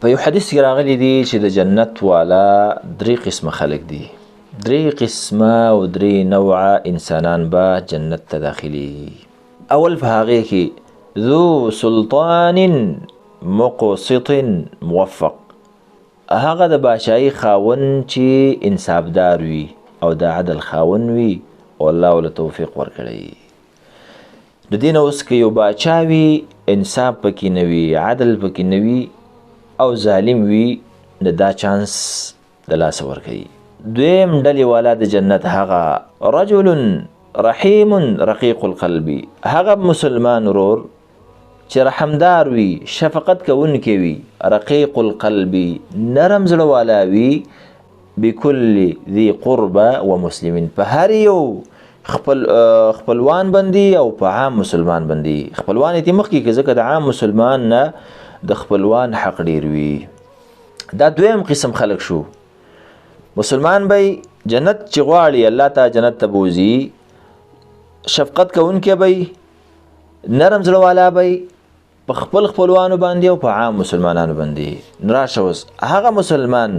په یو حدیث کې راغلی دی چې د جنت والا درې قسمه خلک دي، درې قسمه او درې نوعه انسانان به جنت ته داخلي. اول په هغې کې ذو سلطان مقسط موفق، هغه د بادشاهي خاوند چې انصافدار وي او د عدل خاوند وي او الله ورله توفیق ورکړی. د دې نه اوس که یو باچا وي انصاف پکې نه وي، عدل پکې نه وي او ظالم وي، د دا چانس د لاسه ورکوي. دویم ډلې والا د جنت هغه رجل رحیم رقیق القلب، هغه مسلمان ورور چې رحمدار وي، شفقت کوونکی وي، رقیق القلب نرم زړه والا وي، بكل ذي قربه و مسلمین، په هر یو خپلوان بندي او په عام مسلمان بندي. خپلوان یې مخکې کې ځکه د عام مسلمان نه د خپلوان حق ډیر وي. دا دویم قسم خلق شو. مسلمان به جنت چې غواړي الله ته جنت ته بوځي، شفقت کوونکی به، نرم زړه والا به په خپل خپلوانو باندې او په عام مسلمانانو باندې. راشه اوس هغه مسلمان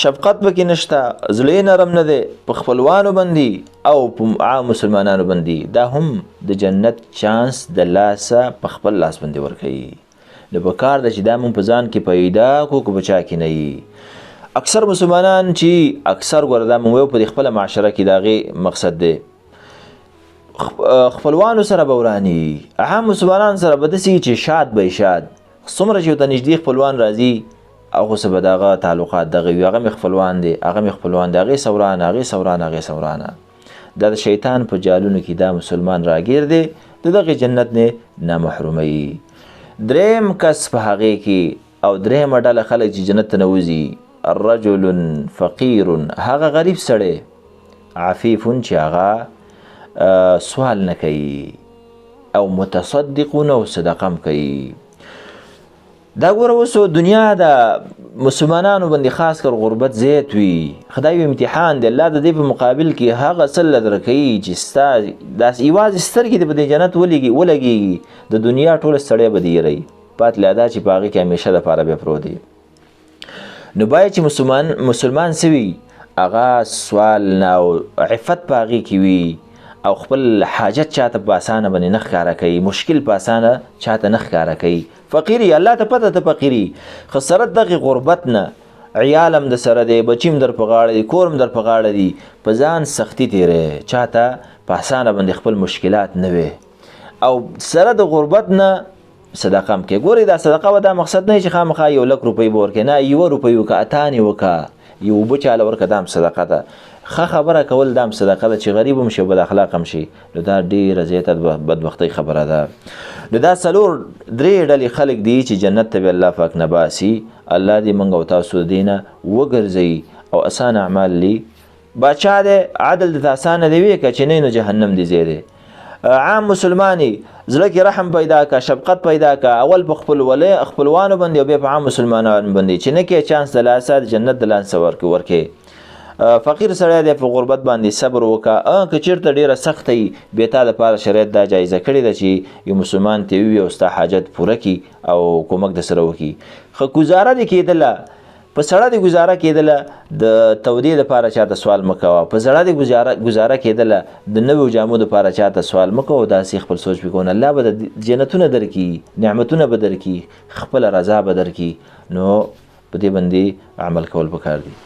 شفقت پکې نشته، زړه نرم نه دی په خپلوانو باندې او په عام مسلمانانو باندې، دا هم د جنت چانس د لاسه په خپل لاس باندې ورکوي. نو په کار ده چې دا مونږ په ځان کې پیدا کړو که په چا کې نه وي. اکثر مسلمانان چې اکثر ګوره دا مونږ ویو په خپله معاشره کې د هغې مقصد دی خپلوانو سره به وراني، عام مسلمانان سره به داسې چې شاد به شاد، څومره چې ورته نږدې خپلوان راځي هغو څه به د هغه تعلقات دغه وي، هغه مې خپلوان دی، هغه مې خپلوان دی، هغې سورانه هغې سورانه هغې سورانه. دا د شیطان په جالونو کې دا مسلمان راګیر دی، د دغې جنت نه نامحروموي. دریم کس په هغې کې او دریمه ډله خلک چې جنت ته نوځي رجل فقیر، هغه غریب سړی عفیف چې هغه سوال نه کوي او متصدقون او صدقه هم کوي. دا ګوره اوس دنیا د مسلمانانو باندې خاص کر غربت زیات وي، خدای یو امتحان دی. الله د دې په مقابل کې هغه څه درکوي چې ستا داسې یوازې سترګې دې په دې جنت ولګېږي، د دنیا ټوله ستړی به دې یری پات لا دا چې په هغې کې همیشه دپاره بیا پروت دی. نو باید چې مسلمان څه وي، هغه سوال نه او عفت په هغې کې وي او خپل حاجت چاته په اسانه باندې نه ښکاره کوي، مشکل په اسانه چاته نه ښکاره کوي. فقیري الله ته پته ته فقیري، خو سره دغې غربت نه عیال هم د سره دی، بچي هم در په غاړه دی، کور هم در په غاړه دی، په ځان سختي تېری، چاته په اسانه باندې خپل مشکلات نه وي او سره د غربت نه صدقه هم کوي. ګورئ دا صدقه به دا مقصد نه چې خامخا 1,00,000 روپۍ به ورکوي، نه 1 روپۍ وکړه، اتانې وکړه، یو اوبه چاله ورکړه، دا هم صدقه ده. ښه خبره کول دا هم صدقه ده، چې غریب هم شي او بد اخلاق هم شي، نو دا ډېره زیاته بدبختۍ خبره ده. نو دا څلور درې ډلې خلک دي چې جنت ته به الله پاک نه باسي. الله دې موږ او تاسو د دې نه وګرځوي او اسان اعمال لي. باچا دی عدل دې ته اسانه دی ویې که چې نه نو جهنم دې ځای دی. عام مسلمانې زړه کې رحم پیدا که، شفقت پیدا که، اول په خپلوانو باندې او بیا په عام مسلمانانو باندې، چې نه کې چانس د لاسه د جنت د لاسه ورکې. فقیر سړی دی په غربت باندې صبر وکړه، که چېرته ډېره سخته وي بیا تا دپاره شریعت دا جایزه کړې ده چې یو مسلمان ته ووي او ستا حاجت پوره کړي او کومک در سره وکړي. ښه ګزاره دې کېدله، په سړه دې ګزاره کېدله، د تودې دپاره چاته سوال مه کوه، په زړه دې ګزاره کېدله، د نویو جامو دپاره چاته سوال مه کوه. داسې خپل سوچ وکړو نو الله به د جنتونه درکړي، نعمتونه به درکړي، خپله رضا به درکړي. نو په دې باندې عمل کول پکار دي.